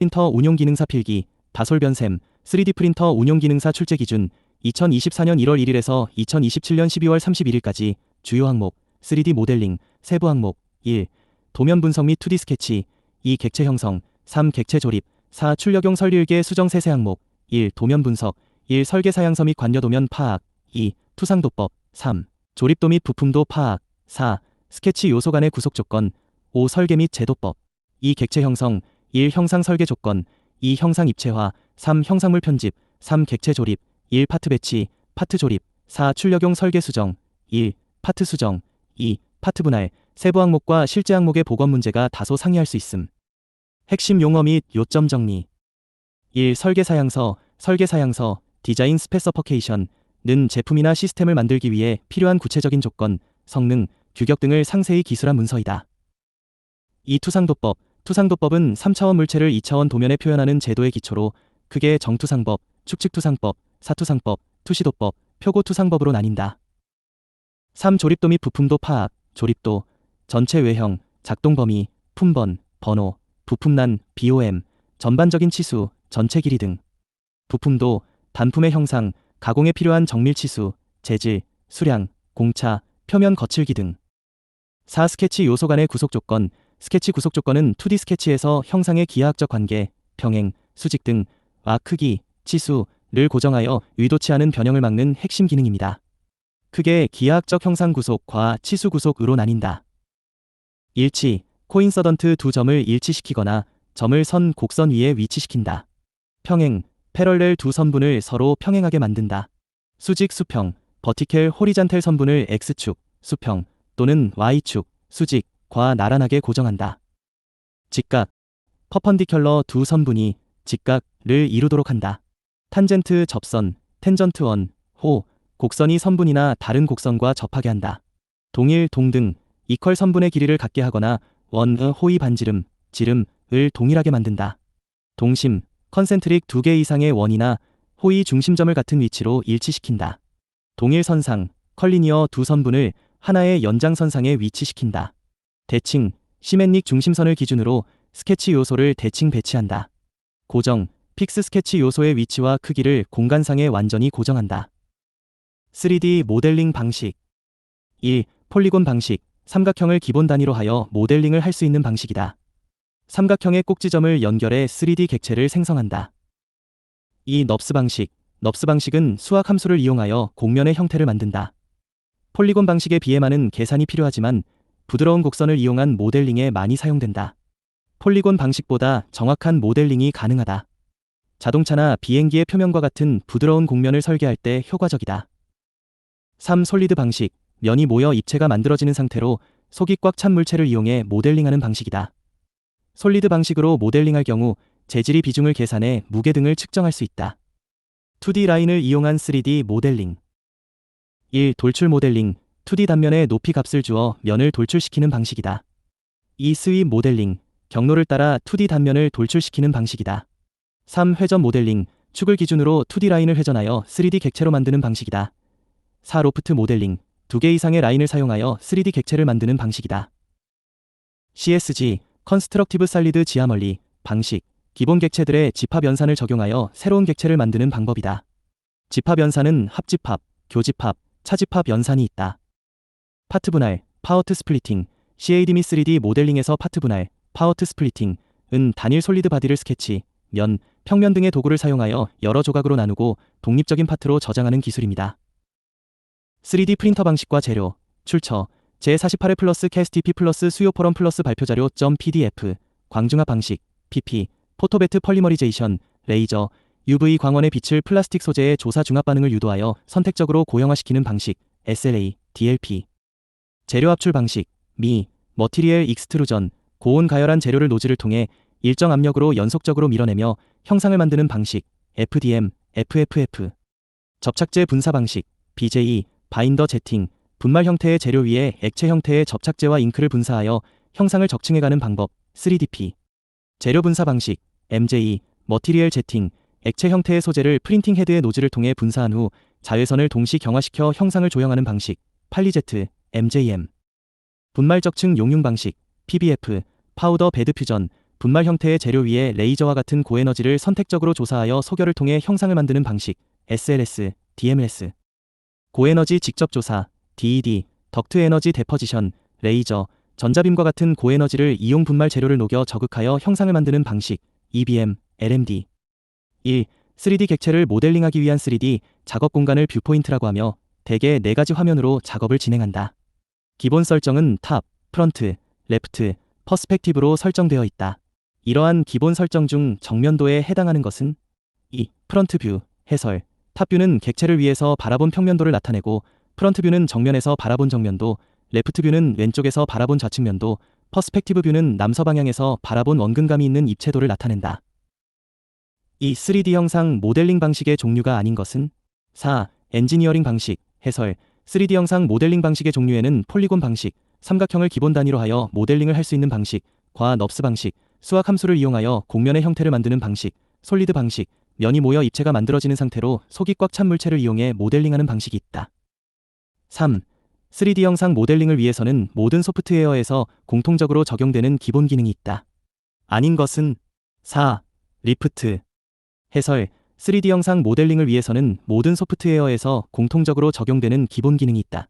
프린터 운용기능사 필기, 다솔변샘, 3D 프린터 운용기능사 출제 기준, 2024년 1월 1일에서 2027년 12월 31일까지 주요 항목, 3D 모델링, 세부 항목, 1. 도면 분석 및 2D 스케치, 2. 객체 형성, 3. 객체 조립, 4. 출력용 설리일계 수정 세세 항목, 1. 도면 분석, 1. 설계 사양서 및 관여 도면 파악, 2. 투상도법, 3. 조립도 및 부품도 파악, 4. 스케치 요소 간의 구속 조건, 5. 설계 및 제도법, 2. 객체 형성, 1. 형상 설계 조건, 2. 형상 입체화, 3. 형상물 편집, 3. 객체 조립, 1. 파트 배치, 파트 조립, 4. 출력용 설계 수정, 1. 파트 수정, 2. 파트 분할, 세부 항목과 실제 항목의 복원 문제가 다소 상이할 수 있음. 핵심 용어 및 요점 정리. 1. 설계 사양서, 디자인 스페서퍼케이션는 제품이나 시스템을 만들기 위해 필요한 구체적인 조건, 성능, 규격 등을 상세히 기술한 문서이다. 2. 투상도법은 3차원 물체를 2차원 도면에 표현하는 제도의 기초로 크게 정투상법, 축측투상법, 사투상법, 투시도법, 표고투상법으로 나뉜다. 3. 조립도 및 부품도 파악, 조립도, 전체 외형, 작동 범위, 품번, 번호, 부품난, BOM, 전반적인 치수, 전체 길이 등. 부품도, 단품의 형상, 가공에 필요한 정밀 치수, 재질, 수량, 공차, 표면 거칠기 등. 4. 스케치 요소 간의 구속 조건, 스케치 구속 조건은 2D 스케치에서 형상의 기하학적 관계, 평행, 수직 등과 크기, 치수를 고정하여 의도치 않은 변형을 막는 핵심 기능입니다. 크게 기하학적 형상 구속과 치수 구속으로 나뉜다. 일치, 코인서던트 두 점을 일치시키거나 점을 선 곡선 위에 위치시킨다. 평행, 패럴렐 두 선분을 서로 평행하게 만든다. 수직 수평, 버티켈 호리잔텔 선분을 X축, 수평 또는 Y축, 수직과 나란하게 고정한다. 직각, 퍼펀디큘러 두 선분이 직각을 이루도록 한다. 탄젠트 접선, 텐전트 원, 호, 곡선이 선분이나 다른 곡선과 접하게 한다. 동일, 동등, 이퀄 선분의 길이를 같게 하거나 원의 호의 반지름, 지름을 동일하게 만든다. 동심, 컨센트릭 두 개 이상의 원이나 호의 중심점을 같은 위치로 일치시킨다. 동일 선상, 컬리니어 두 선분을 하나의 연장선상에 위치시킨다. 대칭, 시멘릭 중심선을 기준으로 스케치 요소를 대칭 배치한다. 고정, 픽스 스케치 요소의 위치와 크기를 공간상에 완전히 고정한다. 3D 모델링 방식. 1. 폴리곤 방식, 삼각형을 기본 단위로 하여 모델링을 할 수 있는 방식이다. 삼각형의 꼭지점을 연결해 3D 객체를 생성한다. 2. 넙스 방식, 넙스 방식은 수학 함수를 이용하여 곡면의 형태를 만든다. 폴리곤 방식에 비해 많은 계산이 필요하지만 부드러운 곡선을 이용한 모델링에 많이 사용된다. 폴리곤 방식보다 정확한 모델링이 가능하다. 자동차나 비행기의 표면과 같은 부드러운 곡면을 설계할 때 효과적이다. 3. 솔리드 방식, 면이 모여 입체가 만들어지는 상태로 속이 꽉 찬 물체를 이용해 모델링하는 방식이다. 솔리드 방식으로 모델링할 경우 재질의 비중을 계산해 무게 등을 측정할 수 있다. 2D 라인을 이용한 3D 모델링. 1. 돌출 모델링, 2D 단면에 높이 값을 주어 면을 돌출시키는 방식이다. 2. 스윕 모델링, 경로를 따라 2D 단면을 돌출시키는 방식이다. 3. 회전 모델링, 축을 기준으로 2D 라인을 회전하여 3D 객체로 만드는 방식이다. 4. 로프트 모델링, 2개 이상의 라인을 사용하여 3D 객체를 만드는 방식이다. CSG, 컨스트럭티브 살리드 지아멀리 방식, 기본 객체들의 집합 연산을 적용하여 새로운 객체를 만드는 방법이다. 집합 연산은 합집합, 교집합, 차집합 연산이 있다. 파트 분할, 파워트 스플리팅, CAD 및 3D 모델링에서 파트 분할, 파워트 스플리팅은 단일 솔리드 바디를 스케치, 면, 평면 등의 도구를 사용하여 여러 조각으로 나누고 독립적인 파트로 저장하는 기술입니다. 3D 프린터 방식과 재료, 출처, 제48회 플러스 캐스티피 플러스 수요 포럼 플러스 발표자료 .pdf, 광중합 방식, PP, 포토베트 펄리머리제이션, 레이저, UV 광원의 빛을 플라스틱 소재의 조사 중합 반응을 유도하여 선택적으로 고형화시키는 방식, SLA, DLP. 재료 압출 방식, 머티리얼 익스트루전, 고온 가열한 재료를 노즐을 통해 일정 압력으로 연속적으로 밀어내며 형상을 만드는 방식, FDM, FFF. 접착제 분사 방식, BJE, 바인더 제팅, 분말 형태의 재료 위에 액체 형태의 접착제와 잉크를 분사하여 형상을 적층해가는 방법, 3DP. 재료 분사 방식, MJE, 머티리얼 제팅, 액체 형태의 소재를 프린팅 헤드의 노즐을 통해 분사한 후 자외선을 동시 경화시켜 형상을 조형하는 방식, 팔리제트, MJM. 분말 적층 용융 방식, PBF, 파우더 베드 퓨전, 분말 형태의 재료 위에 레이저와 같은 고에너지를 선택적으로 조사하여 소결을 통해 형상을 만드는 방식, SLS, DMLS. 고에너지 직접 조사, DED, 덕트 에너지 데퍼지션, 레이저, 전자빔과 같은 고에너지를 이용 분말 재료를 녹여 저극하여 형상을 만드는 방식, EBM, LMD. 1. 3D 객체를 모델링하기 위한 3D 작업 공간을 뷰포인트라고 하며 대개 4가지 화면으로 작업을 진행한다. 기본 설정은 탑, 프런트, 레프트, 퍼스펙티브로 설정되어 있다. 이러한 기본 설정 중 정면도에 해당하는 것은 2. 프런트 뷰, 해설. 탑 뷰는 객체를 위에서 바라본 평면도를 나타내고 프런트 뷰는 정면에서 바라본 정면도, 레프트 뷰는 왼쪽에서 바라본 좌측면도, 퍼스펙티브 뷰는 남서 방향에서 바라본 원근감이 있는 입체도를 나타낸다. 이 3D 형상 모델링 방식의 종류가 아닌 것은 4. 엔지니어링 방식, 해설. 3D 형상 모델링 방식의 종류에는 폴리곤 방식, 삼각형을 기본 단위로 하여 모델링을 할 수 있는 방식, 과 넙스 방식, 수학 함수를 이용하여 곡면의 형태를 만드는 방식, 솔리드 방식, 면이 모여 입체가 만들어지는 상태로 속이 꽉 찬 물체를 이용해 모델링하는 방식이 있다. 3. 3D 형상 모델링을 위해서는 모든 소프트웨어에서 공통적으로 적용되는 기본 기능이 있다. 아닌 것은 4. 리프트, 해설. 3D 형상 모델링을 위해서는 모든 소프트웨어에서 공통적으로 적용되는 기본 기능이 있다.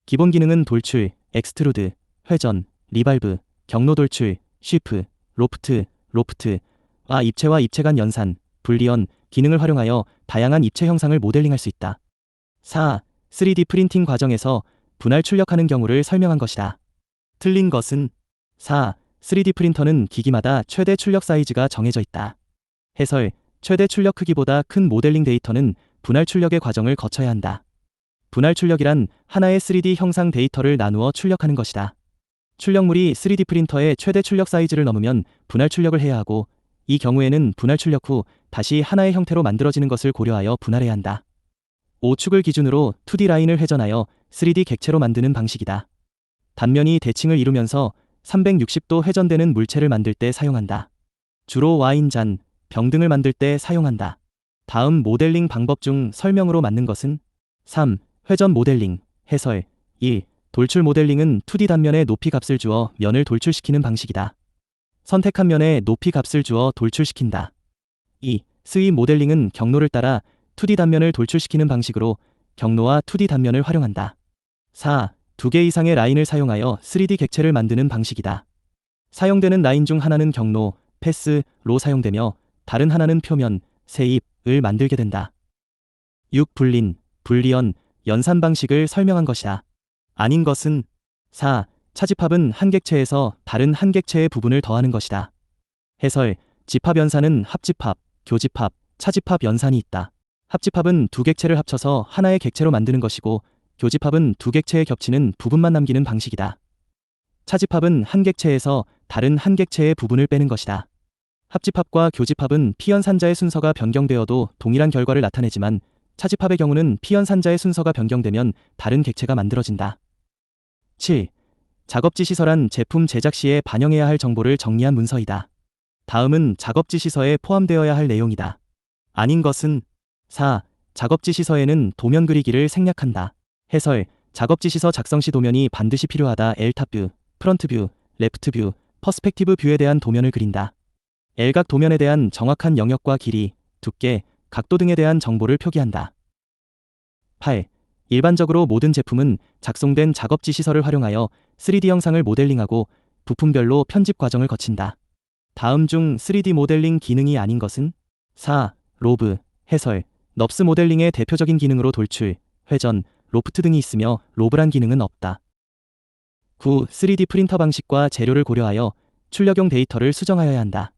기본 기능은 돌출, 엑스트루드, 회전, 리발브, 경로 돌출, 쉬프, 로프트와 입체와 입체 간 연산, 불리언 기능을 활용하여 다양한 입체 형상을 모델링할 수 있다. 4. 3D 프린팅 과정에서 분할 출력하는 경우를 설명한 것이다. 틀린 것은 4. 3D 프린터는 기기마다 최대 출력 사이즈가 정해져 있다. 해설. 최대 출력 크기보다 큰 모델링 데이터는 분할 출력의 과정을 거쳐야 한다. 분할 출력이란 하나의 3D 형상 데이터를 나누어 출력하는 것이다. 출력물이 3D 프린터의 최대 출력 사이즈를 넘으면 분할 출력을 해야 하고, 이 경우에는 분할 출력 후 다시 하나의 형태로 만들어지는 것을 고려하여 분할해야 한다. 5축을 기준으로 2D 라인을 회전하여 3D 객체로 만드는 방식이다. 단면이 대칭을 이루면서 360도 회전되는 물체를 만들 때 사용한다. 주로 와인잔, 병 등을 만들 때 사용한다. 다음 모델링 방법 중 설명으로 맞는 것은 3. 회전 모델링, 해설. 1. 돌출 모델링은 2D 단면에 높이 값을 주어 면을 돌출시키는 방식이다. 선택한 면에 높이 값을 주어 돌출시킨다. 2. 스윕 모델링은 경로를 따라 2D 단면을 돌출시키는 방식으로 경로와 2D 단면을 활용한다. 4. 2개 이상의 라인을 사용하여 3D 객체를 만드는 방식이다. 사용되는 라인 중 하나는 경로, 패스로 사용되며 다른 하나는 표면, 세입을 만들게 된다. 6. 불리언, 연산 방식을 설명한 것이다. 아닌 것은 4. 차집합은 한 객체에서 다른 한 객체의 부분을 더하는 것이다. 해설. 집합 연산은 합집합, 교집합, 차집합 연산이 있다. 합집합은 두 객체를 합쳐서 하나의 객체로 만드는 것이고, 교집합은 두 객체의 겹치는 부분만 남기는 방식이다. 차집합은 한 객체에서 다른 한 객체의 부분을 빼는 것이다. 합집합과 교집합은 피연산자의 순서가 변경되어도 동일한 결과를 나타내지만, 차집합의 경우는 피연산자의 순서가 변경되면 다른 객체가 만들어진다. 7. 작업지 시설한 제품 제작 시에 반영해야 할 정보를 정리한 문서이다. 다음은 작업지 시서에 포함되어야 할 내용이다. 아닌 것은 4. 작업지 시서에는 도면 그리기를 생략한다. 해설. 작업지 시서 작성 시 도면이 반드시 필요하다. L탑 뷰, 프런트 뷰, 레프트 뷰, 퍼스펙티브 뷰에 대한 도면을 그린다. L각 도면에 대한 정확한 영역과 길이, 두께, 각도 등에 대한 정보를 표기한다. 8. 일반적으로 모든 제품은 작성된 작업지 시설을 활용하여 3D 형상을 모델링하고 부품별로 편집 과정을 거친다. 다음 중 3D 모델링 기능이 아닌 것은 4. 로브, 해설. 넙스 모델링의 대표적인 기능으로 돌출, 회전, 로프트 등이 있으며 로브란 기능은 없다. 9. 3D 프린터 방식과 재료를 고려하여 출력용 데이터를 수정하여야 한다.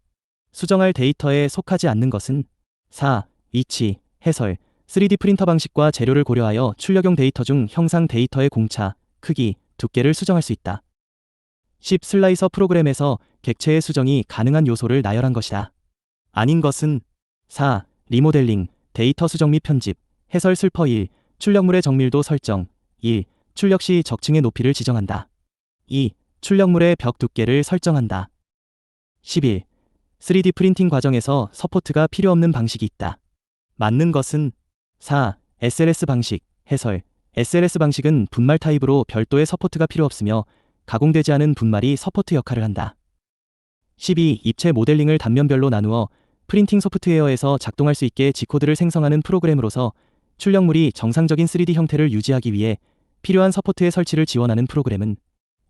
수정할 데이터에 속하지 않는 것은 4. 위치, 해설. 3D 프린터 방식과 재료를 고려하여 출력용 데이터 중 형상 데이터의 공차, 크기, 두께를 수정할 수 있다. 10. 슬라이서 프로그램에서 객체의 수정이 가능한 요소를 나열한 것이다. 아닌 것은 4. 리모델링, 데이터 수정 및 편집, 해설. 슬퍼 1. 출력물의 정밀도 설정. 1. 출력 시 적층의 높이를 지정한다. 2. 출력물의 벽 두께를 설정한다. 11. 3D 프린팅 과정에서 서포트가 필요 없는 방식이 있다. 맞는 것은 4. SLS 방식, 해설. SLS 방식은 분말 타입으로 별도의 서포트가 필요 없으며 가공되지 않은 분말이 서포트 역할을 한다. 12. 입체 모델링을 단면별로 나누어 프린팅 소프트웨어에서 작동할 수 있게 G코드를 생성하는 프로그램으로서 출력물이 정상적인 3D 형태를 유지하기 위해 필요한 서포트의 설치를 지원하는 프로그램은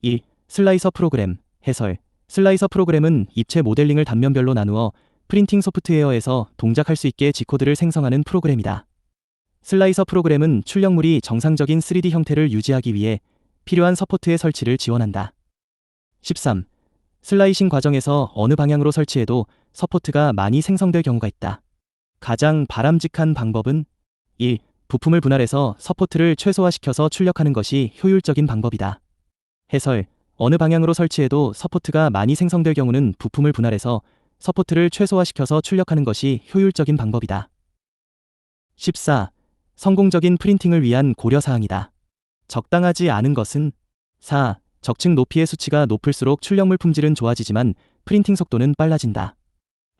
1. 슬라이서 프로그램. 해설. 슬라이서 프로그램은 입체 모델링을 단면별로 나누어 프린팅 소프트웨어에서 동작할 수 있게 G코드를 생성하는 프로그램이다. 슬라이서 프로그램은 출력물이 정상적인 3D 형태를 유지하기 위해 필요한 서포트의 설치를 지원한다. 13. 슬라이싱 과정에서 어느 방향으로 설치해도 서포트가 많이 생성될 경우가 있다. 가장 바람직한 방법은 1. 부품을 분할해서 서포트를 최소화시켜서 출력하는 것이 효율적인 방법이다. 해설. 어느 방향으로 설치해도 서포트가 많이 생성될 경우는 부품을 분할해서 서포트를 최소화시켜서 출력하는 것이 효율적인 방법이다. 14. 성공적인 프린팅을 위한 고려사항이다. 적당하지 않은 것은 4. 적층 높이의 수치가 높을수록 출력물 품질은 좋아지지만 프린팅 속도는 빨라진다.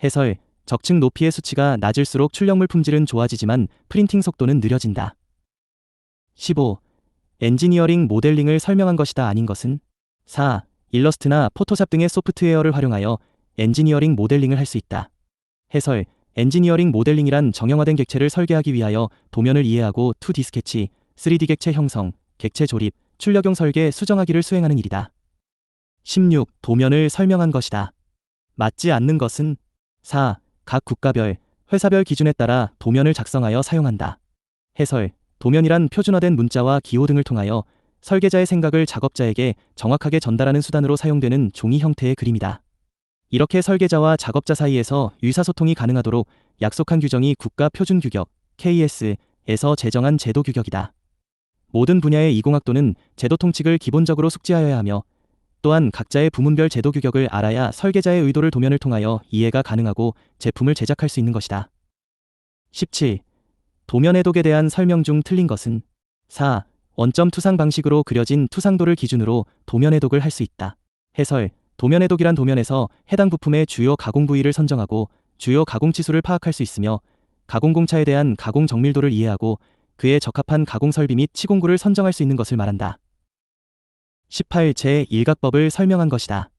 해설. 적층 높이의 수치가 낮을수록 출력물 품질은 좋아지지만 프린팅 속도는 느려진다. 15. 엔지니어링 모델링을 설명한 것이다. 아닌 것은 4. 일러스트나 포토샵 등의 소프트웨어를 활용하여 엔지니어링 모델링을 할 수 있다. 해설. 엔지니어링 모델링이란 정형화된 객체를 설계하기 위하여 도면을 이해하고 2D 스케치, 3D 객체 형성, 객체 조립, 출력용 설계, 수정하기를 수행하는 일이다. 16. 도면을 설명한 것이다. 맞지 않는 것은 4. 각 국가별, 회사별 기준에 따라 도면을 작성하여 사용한다. 해설. 도면이란 표준화된 문자와 기호 등을 통하여 설계자의 생각을 작업자에게 정확하게 전달하는 수단으로 사용되는 종이 형태의 그림이다. 이렇게 설계자와 작업자 사이에서 의사소통이 가능하도록 약속한 규정이 국가표준규격 KS에서 제정한 제도규격이다. 모든 분야의 이공학도는 제도 통칙을 기본적으로 숙지하여야 하며 또한 각자의 부문별 제도규격을 알아야 설계자의 의도를 도면을 통하여 이해가 가능하고 제품을 제작할 수 있는 것이다. 17. 도면 해독에 대한 설명 중 틀린 것은 4. 원점 투상 방식으로 그려진 투상도를 기준으로 도면 해독을 할 수 있다. 해설. 도면 해독이란 도면에서 해당 부품의 주요 가공 부위를 선정하고 주요 가공 치수를 파악할 수 있으며 가공 공차에 대한 가공 정밀도를 이해하고 그에 적합한 가공 설비 및 치공구를 선정할 수 있는 것을 말한다. 18. 제1각법을 설명한 것이다.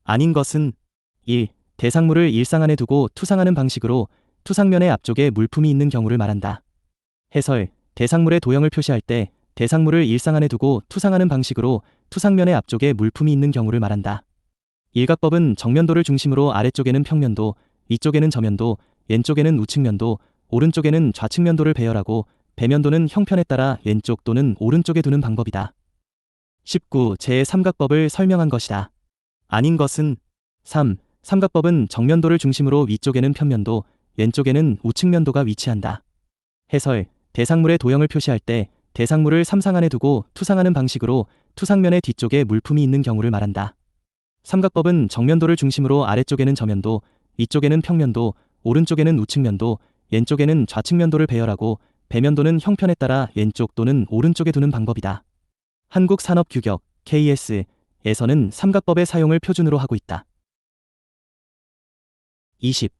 아닌 것은 1. 대상물을 일상 안에 두고 투상하는 방식으로 투상면의 앞쪽에 물품이 있는 경우를 말한다. 해설. 대상물의 도형을 표시할 때 대상물을 일상 안에 두고 투상하는 방식으로 투상면의 앞쪽에 물품이 있는 경우를 말한다. 일각법은 정면도를 중심으로 아래쪽에는 평면도, 위쪽에는 저면도, 왼쪽에는 우측면도, 오른쪽에는 좌측면도를 배열하고 배면도는 형편에 따라 왼쪽 또는 오른쪽에 두는 방법이다. 19. 제3각법을 설명한 것이다. 아닌 것은 3. 삼각법은 정면도를 중심으로 위쪽에는 편면도, 왼쪽에는 우측면도가 위치한다. 해설. 대상물의 도형을 표시할 때 대상물을 삼상 안에 두고 투상하는 방식으로 투상면의 뒤쪽에 물품이 있는 경우를 말한다. 삼각법은 정면도를 중심으로 아래쪽에는 저면도, 위쪽에는 평면도, 오른쪽에는 우측면도, 왼쪽에는 좌측면도를 배열하고 배면도는 형편에 따라 왼쪽 또는 오른쪽에 두는 방법이다. 한국산업규격 KS에서는 삼각법의 사용을 표준으로 하고 있다. 20.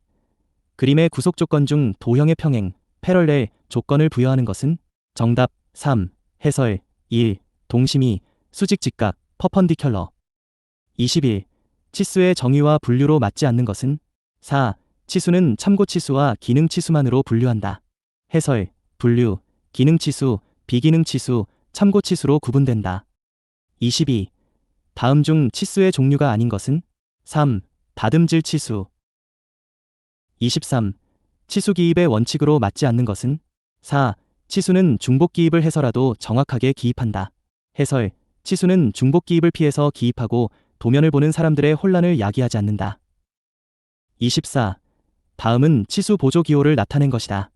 그림의 구속 조건 중 도형의 평행, 패럴렐 조건을 부여하는 것은? 정답 3. 해설 1. 동심이, 수직 직각, 퍼펀디큘러. 21. 치수의 정의와 분류로 맞지 않는 것은? 4. 치수는 참고치수와 기능치수만으로 분류한다. 해설. 분류, 기능치수, 비기능치수, 참고치수로 구분된다. 22. 다음 중 치수의 종류가 아닌 것은? 3. 다듬질 치수. 23. 치수 기입의 원칙으로 맞지 않는 것은? 4. 치수는 중복 기입을 해서라도 정확하게 기입한다. 해설. 치수는 중복 기입을 피해서 기입하고 도면을 보는 사람들의 혼란을 야기하지 않는다. 24. 다음은 치수 보조 기호를 나타낸 것이다.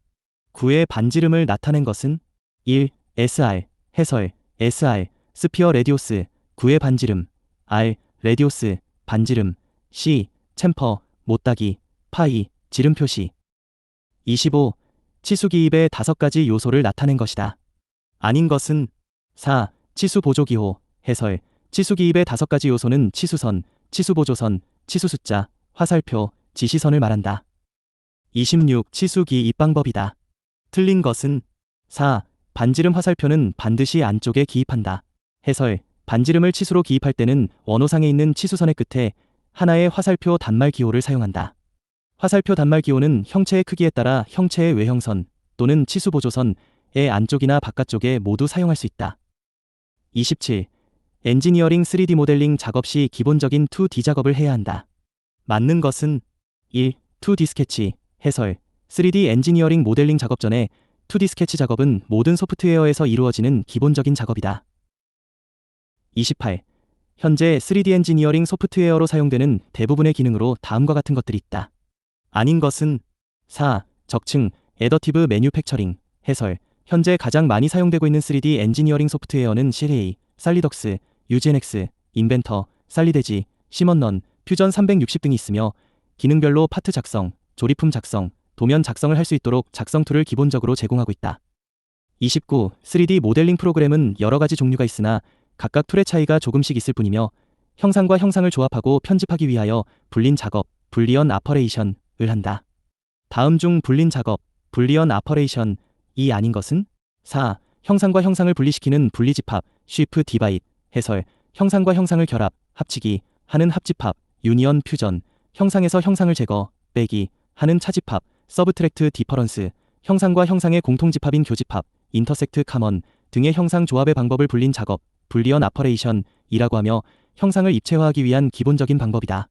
9의 반지름을 나타낸 것은? 1. SR. 해설. SR. 스피어 레디오스. 9의 반지름. R. 레디오스. 반지름. C. 챔퍼. 못따기. 파이. 지름 표시. 25. 치수 기입의 5가지 요소를 나타낸 것이다. 아닌 것은? 4. 치수 보조 기호. 해설. 치수 기입의 5가지 요소는 치수선, 치수보조선, 치수숫자, 화살표, 지시선을 말한다. 26. 치수 기입 방법이다. 틀린 것은? 4. 반지름 화살표는 반드시 안쪽에 기입한다. 해설. 반지름을 치수로 기입할 때는 원호상에 있는 치수선의 끝에 하나의 화살표 단말 기호를 사용한다. 화살표 단말 기호는 형체의 크기에 따라 형체의 외형선 또는 치수 보조선의 안쪽이나 바깥쪽에 모두 사용할 수 있다. 27. 엔지니어링 3D 모델링 작업 시 기본적인 2D 작업을 해야 한다. 맞는 것은 1. 2D 스케치, 해설 3D 엔지니어링 모델링 작업 전에 2D 스케치 작업은 모든 소프트웨어에서 이루어지는 기본적인 작업이다. 28. 현재 3D 엔지니어링 소프트웨어로 사용되는 대부분의 기능으로 다음과 같은 것들이 있다. 아닌 것은 4. 적층, 애더티브 매뉴팩처링, 해설 현재 가장 많이 사용되고 있는 3D 엔지니어링 소프트웨어는 CLA, 살리덕스, UGNX, 인벤터, 살리데지, 시먼런, 퓨전 360 등이 있으며 기능별로 파트 작성, 조립품 작성, 도면 작성을 할 수 있도록 작성 툴을 기본적으로 제공하고 있다. 29. 3D 모델링 프로그램은 여러 가지 종류가 있으나 각각 툴의 차이가 조금씩 있을 뿐이며 형상과 형상을 조합하고 편집하기 위하여 불린 작업, 불리언 아퍼레이션을 한다. 다음 중 불린 작업, 불리언 아퍼레이션이 아닌 것은 4. 형상과 형상을 분리시키는 분리집합, 쉬프 디바이드, 해설 형상과 형상을 결합, 합치기 하는 합집합, 유니언 퓨전 형상에서 형상을 제거, 빼기 하는 차집합, 서브트랙트 디퍼런스 형상과 형상의 공통집합인 교집합, 인터섹트 카먼 등의 형상 조합의 방법을 불린 작업, 불리언 아퍼레이션이라고 하며 형상을 입체화하기 위한 기본적인 방법이다.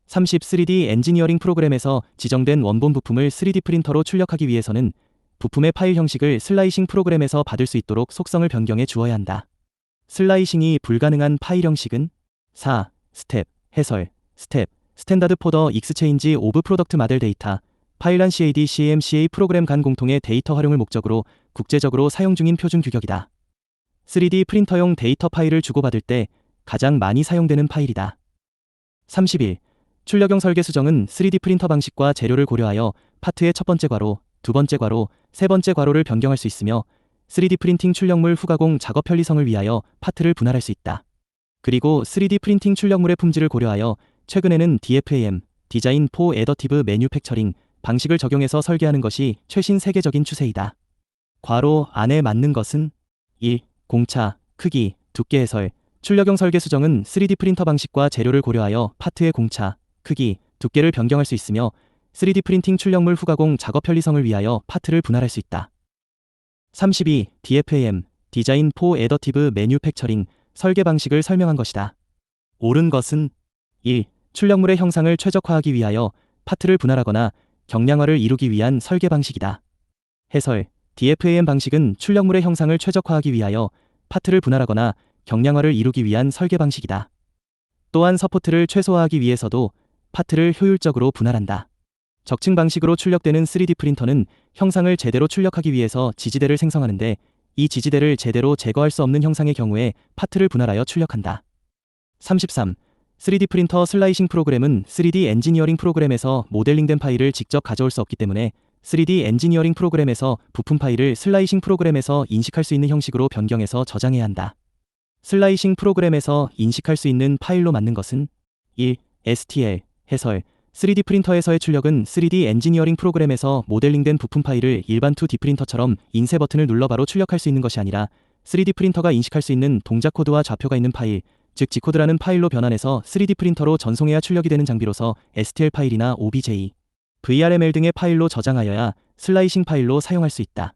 30. 3D 엔지니어링 프로그램에서 지정된 원본 부품을 3D 프린터로 출력하기 위해서는 부품의 파일 형식을 슬라이싱 프로그램에서 받을 수 있도록 속성을 변경해 주어야 한다. 슬라이싱이 불가능한 파일 형식은 4. 스텝, 해설, 스텝, 스탠다드 포더 익스체인지 오브 프로덕트 마델 데이터, 파일란 CAD CAM/CA 프로그램 간 공통의 데이터 활용을 목적으로 국제적으로 사용 중인 표준 규격이다. 3D 프린터용 데이터 파일을 주고받을 때 가장 많이 사용되는 파일이다. 31. 출력용 설계 수정은 3D 프린터 방식과 재료를 고려하여 파트의 첫 번째 괄호, 두 번째 괄호, 세 번째 괄호를 변경할 수 있으며 3D 프린팅 출력물 후가공 작업 편리성을 위하여 파트를 분할할 수 있다. 그리고 3D 프린팅 출력물의 품질을 고려하여 최근에는 DFAM, 디자인 포 애더티브 매뉴팩처링 방식을 적용해서 설계하는 것이 최신 세계적인 추세이다. 괄호 안에 맞는 것은 1. 공차, 크기, 두께 해설 출력용 설계 수정은 3D 프린터 방식과 재료를 고려하여 파트의 공차, 크기, 두께를 변경할 수 있으며 3D 프린팅 출력물 후가공 작업 편리성을 위하여 파트를 분할할 수 있다. 32. DFAM, 디자인 포 애더티브 매뉴팩처링 설계 방식을 설명한 것이다. 옳은 것은 1. 출력물의 형상을 최적화하기 위하여 파트를 분할하거나 경량화를 이루기 위한 설계 방식이다. 해설 DFAM 방식은 출력물의 형상을 최적화하기 위하여 파트를 분할하거나 경량화를 이루기 위한 설계 방식이다. 또한 서포트를 최소화하기 위해서도 파트를 효율적으로 분할한다. 적층 방식으로 출력되는 3D 프린터는 형상을 제대로 출력하기 위해서 지지대를 생성하는데 이 지지대를 제대로 제거할 수 없는 형상의 경우에 파트를 분할하여 출력한다. 33. 3D 프린터 슬라이싱 프로그램은 3D 엔지니어링 프로그램에서 모델링된 파일을 직접 가져올 수 없기 때문에 3D 엔지니어링 프로그램에서 부품 파일을 슬라이싱 프로그램에서 인식할 수 있는 형식으로 변경해서 저장해야 한다. 슬라이싱 프로그램에서 인식할 수 있는 파일로 맞는 것은 1. STL, 해설 3D 프린터에서의 출력은 3D 엔지니어링 프로그램에서 모델링된 부품 파일을 일반 2D 프린터처럼 인쇄 버튼을 눌러 바로 출력할 수 있는 것이 아니라 3D 프린터가 인식할 수 있는 동작 코드와 좌표가 있는 파일, 즉 G코드라는 파일로 변환해서 3D 프린터로 전송해야 출력이 되는 장비로서 STL 파일이나 OBJ, VRML 등의 파일로 저장하여야 슬라이싱 파일로 사용할 수 있다.